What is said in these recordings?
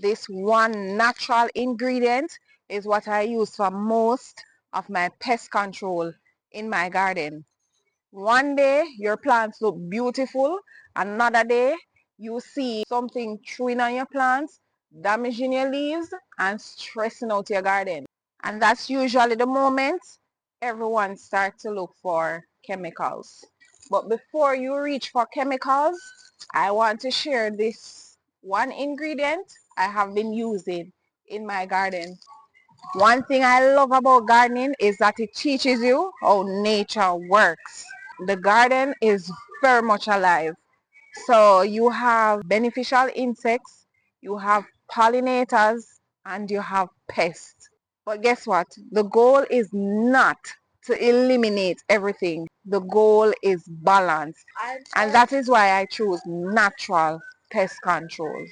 This one natural ingredient is what I use for most of my pest control in my garden. One day your plants look beautiful, another day you see something chewing on your plants, damaging your leaves and stressing out your garden. And that's usually the moment everyone starts to look for chemicals. But before you reach for chemicals, I want to share this one ingredient I have been using in my garden. One thing I love about gardening is that it teaches you how nature works. The garden is very much alive. So you have beneficial insects, you have pollinators, and you have pests. But guess what? The goal is not to eliminate everything. The goal is balance. And that is why I choose natural pest control.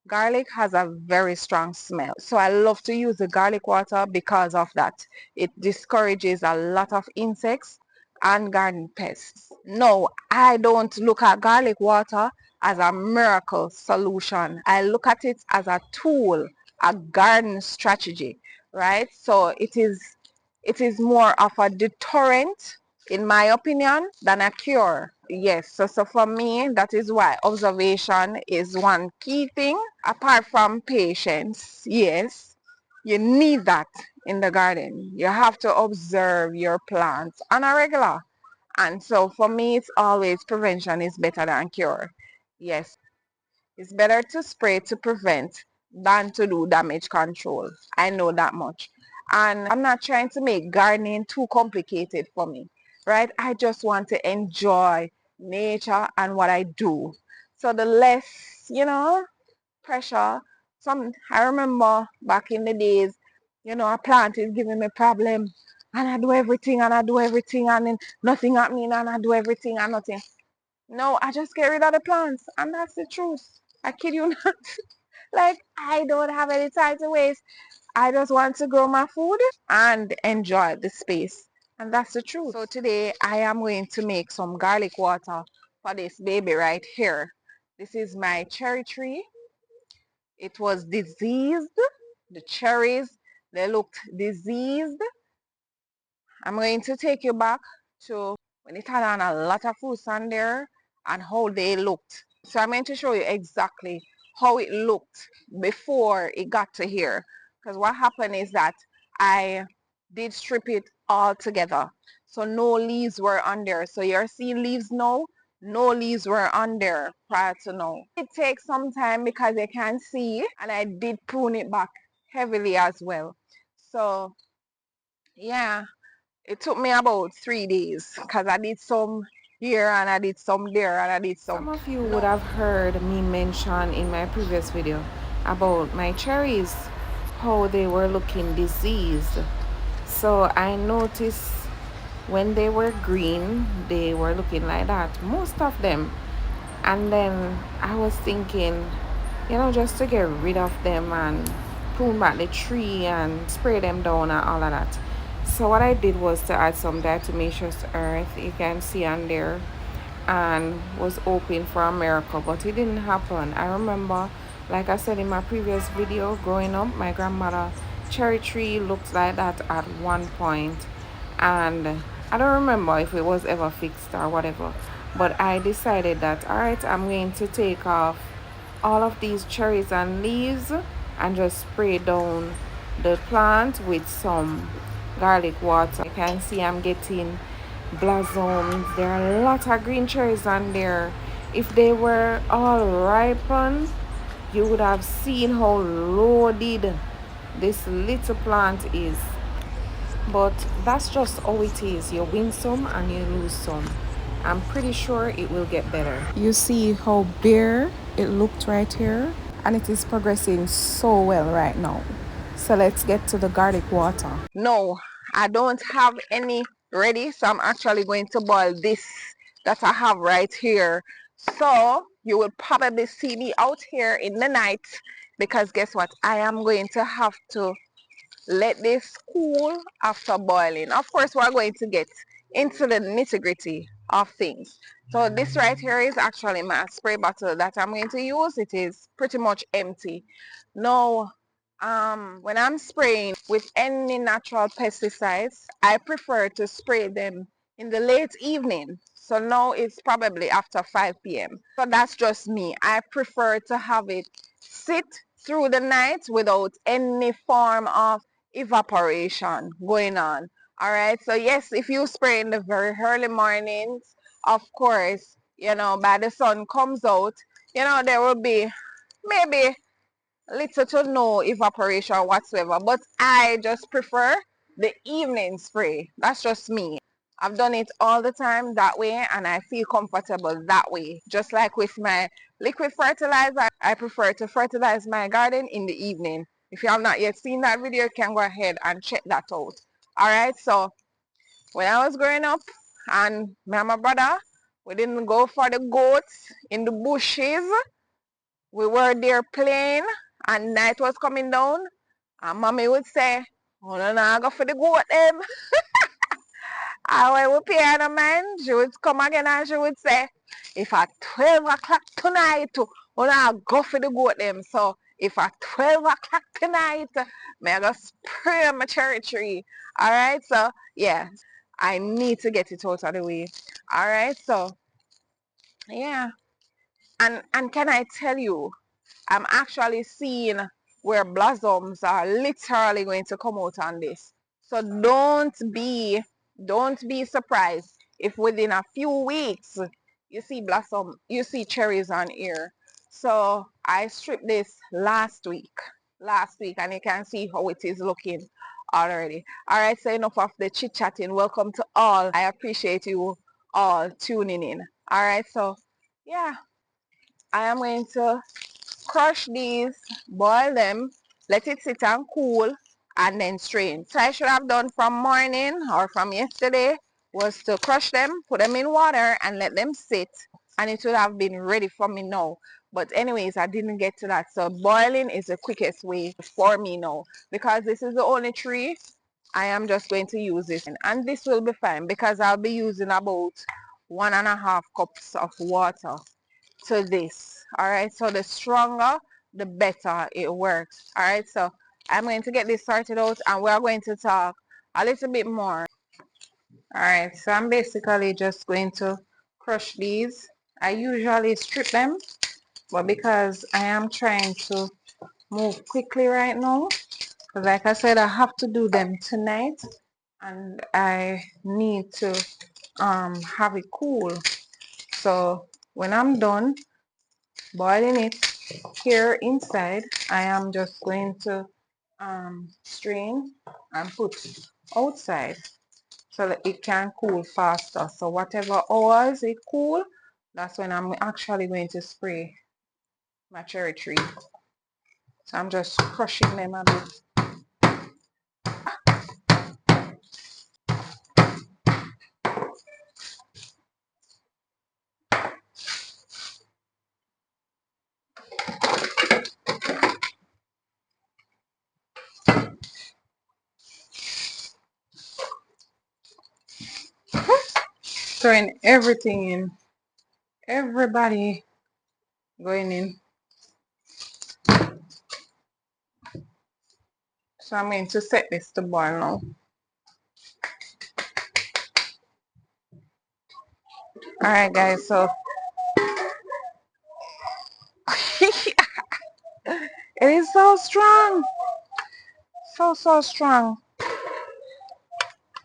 Garlic has a very strong smell. So I love to use the garlic water because of that. It discourages a lot of insects and garden pests. No, I don't look at garlic water as a miracle solution. I look at it as a tool, a garden strategy, right? So it is more of a deterrent, in my opinion, than a cure. Yes, so for me, that is why observation is one key thing. Apart from patience, yes, you need that in the garden. You have to observe your plants on a regular. And so for me, it's always prevention is better than cure. Yes, it's better to spray to prevent than to do damage control. I know that much. And I'm not trying to make gardening too complicated for me, right? I just want to enjoy nature and what I do. So the less, pressure. I remember back in the days, a plant is giving me problem and I do everything and I do everything and then nothing happening and I do everything and nothing. No, I just get rid of the plants and that's the truth. I kid you not. Like, I don't have any time to waste. I just want to grow my food and enjoy the space. And that's the truth. So today I am going to make some garlic water for this baby right here. This is my cherry tree. It was diseased. The cherries, they looked diseased. I'm going to take you back to when it had on a lot of fruits on there and how they looked. So I'm going to show you exactly how it looked before it got to here. Because what happened is that I did strip it all together. So no leaves were on there. So you're seeing leaves now. No leaves were on there prior to now. It takes some time because you can see, and I did prune it back heavily as well. So yeah, it took me about 3 days because I did some here and I did some there and I did some. Some of you would have heard me mention in my previous video about my cherries, how they were looking diseased. So I noticed when they were green, they were looking like that, most of them. And then I was thinking, just to get rid of them and prune back the tree and spray them down and all of that. So what I did was to add some diatomaceous earth, you can see on there, and was hoping for a miracle, but it didn't happen. I remember, like I said in my previous video, growing up, my grandmother cherry tree looked like that at one point, and I don't remember if it was ever fixed or whatever, but I decided that, all right, I'm going to take off all of these cherries and leaves and just spray down the plant with some garlic water. You can see I'm getting blossoms. There are a lot of green cherries on there. If they were all ripened, you would have seen how loaded this little plant is. But that's just how it is. You win some and you lose some. I'm pretty sure it will get better. You see how bare it looked right here, and it is progressing so well right now. So let's get to the garlic water. No, I don't have any ready, so I'm actually going to boil this that I have right here. So you will probably see me out here in the night because guess what? I am going to have to let this cool after boiling. Of course, we're going to get into the nitty-gritty of things. So this right here is actually my spray bottle that I'm going to use. It is pretty much empty. Now, when I'm spraying with any natural pesticides, I prefer to spray them in the late evening. So now it's probably after 5 p.m. So that's just me. I prefer to have it sit through the night without any form of evaporation going on. All right. So yes, if you spray in the very early mornings, of course, by the sun comes out, there will be maybe little to no evaporation whatsoever. But I just prefer the evening spray. That's just me. I've done it all the time that way and I feel comfortable that way. Just like with my liquid fertilizer, I prefer to fertilize my garden in the evening. If you have not yet seen that video, you can go ahead and check that out. Alright, so when I was growing up and me and my brother, we didn't go for the goats in the bushes. We were there playing and night was coming down and mommy would say, oh no, no, go for the goat them. And when we pay her no mind, she would come again and she would say, if at 12 o'clock tonight, we not go for the goat them. So if at 12 o'clock tonight, may I go spray my cherry tree. Alright, so yeah, I need to get it out of the way. Alright, so yeah. And can I tell you, I'm actually seeing where blossoms are literally going to come out on this. So don't be surprised if within a few weeks you see cherries on here. So I stripped this last week, and you can see how it is looking already. All right, so enough of the chit chatting. Welcome to all. I appreciate you all tuning in. All right, so yeah, I am going to crush these, boil them, let it sit and cool, and then strain. So I should have done from morning or from yesterday was to crush them, put them in water, and let them sit, and it would have been ready for me now. But anyways, I didn't get to that. So boiling is the quickest way for me now, because this is the only tree. I am just going to use this, and this will be fine because I'll be using about 1.5 cups of water to this. All right, so the stronger the better it works. All right, so I'm going to get this sorted out and we're going to talk a little bit more. All right, so I'm basically just going to crush these. I usually strip them, but because I am trying to move quickly right now, because like I said, I have to do them tonight and I need to have it cool. So when I'm done boiling it here inside, I am just going to strain and put outside so that it can cool faster. So whatever hours it cool, that's when I'm actually going to spray my cherry tree. So I'm just crushing them a bit. Throwing everything in. Everybody going in. So I'm going to set this to boil now. Alright guys, so it is so strong. So strong.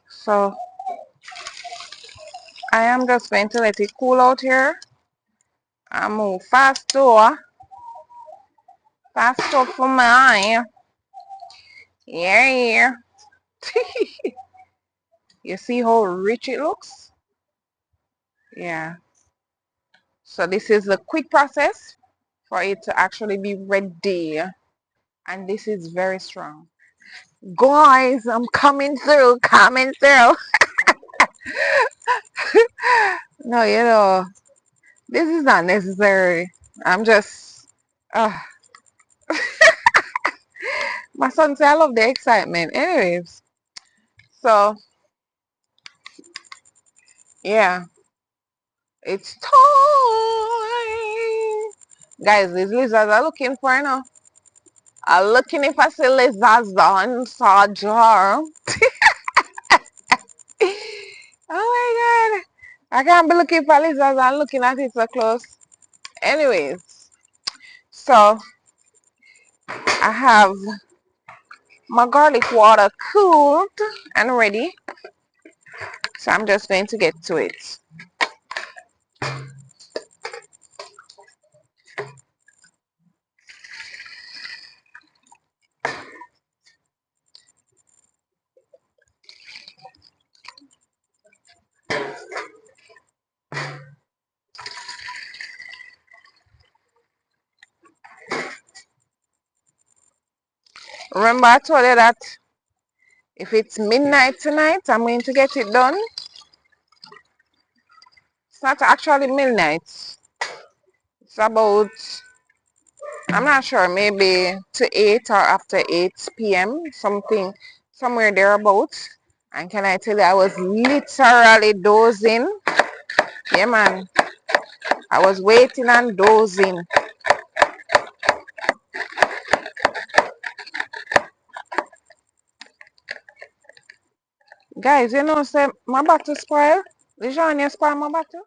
So I am just going to let it cool out here and move faster for mine. Yeah. You see how rich it looks? Yeah. So this is the quick process for it to actually be ready. And this is very strong. Guys, I'm coming through. No, this is not necessary. I'm just, uh, my son said I love the excitement. Anyways, so yeah, It's time. Guys, these lizards are looking for now. I'm looking if I see lizards on jar. Oh my god. I can't be looking for lizards and looking at it so close. Anyways, so I have my garlic water cooled and ready. So I'm just going to get to it. Remember I told you that if it's midnight tonight, I'm going to get it done. It's not actually midnight. It's about, I'm not sure, maybe to 8 or after 8 p.m. Something, somewhere thereabouts. And can I tell you, I was literally dozing. Yeah, man. I was waiting and dozing. Guys, you know, say my bottle spoil. The Johnny spoil my bottle.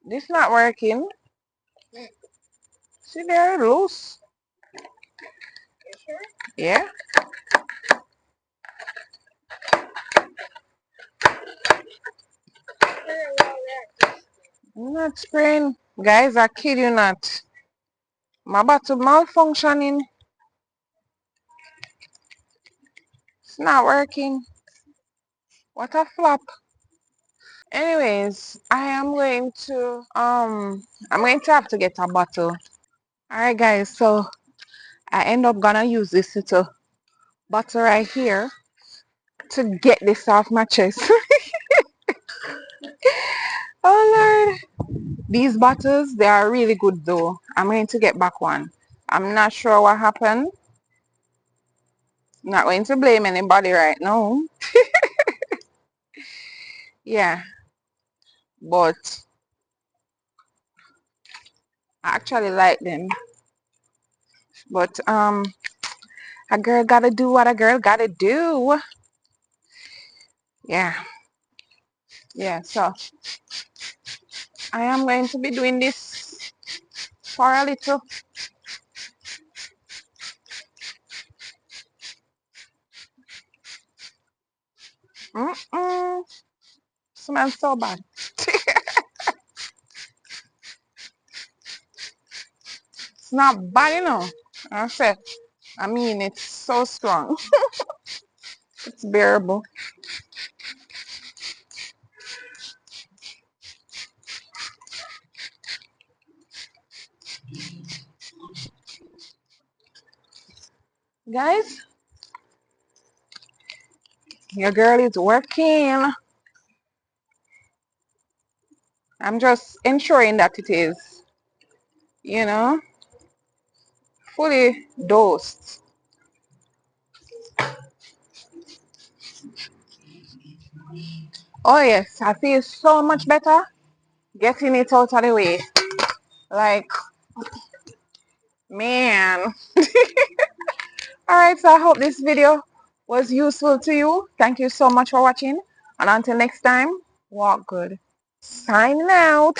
This not working. See there, loose. Yeah. I'm not spraying. Guys, I kid you not. My bottle malfunctioning. It's not working. What a flop. Anyways, I'm going to have to get a bottle. Alright guys, so I end up gonna use this little bottle right here to get this off my chest. Oh Lord. These bottles, they are really good though. I'm going to get back one. I'm not sure what happened. Not going to blame anybody right now. Yeah, but I actually like them. But a girl gotta do what a girl gotta do. Yeah, yeah. So I am going to be doing this for a little. Mm-mm. Smells so bad. It's not bad, you know. I said, I mean, it's so strong. It's bearable. Guys, your girl is working. I'm just ensuring that it is, you know, fully dosed. Oh yes, I feel so much better getting it out of the way. Like, man. Alright, so I hope this video was useful to you. Thank you so much for watching. And until next time, walk good. Signing out.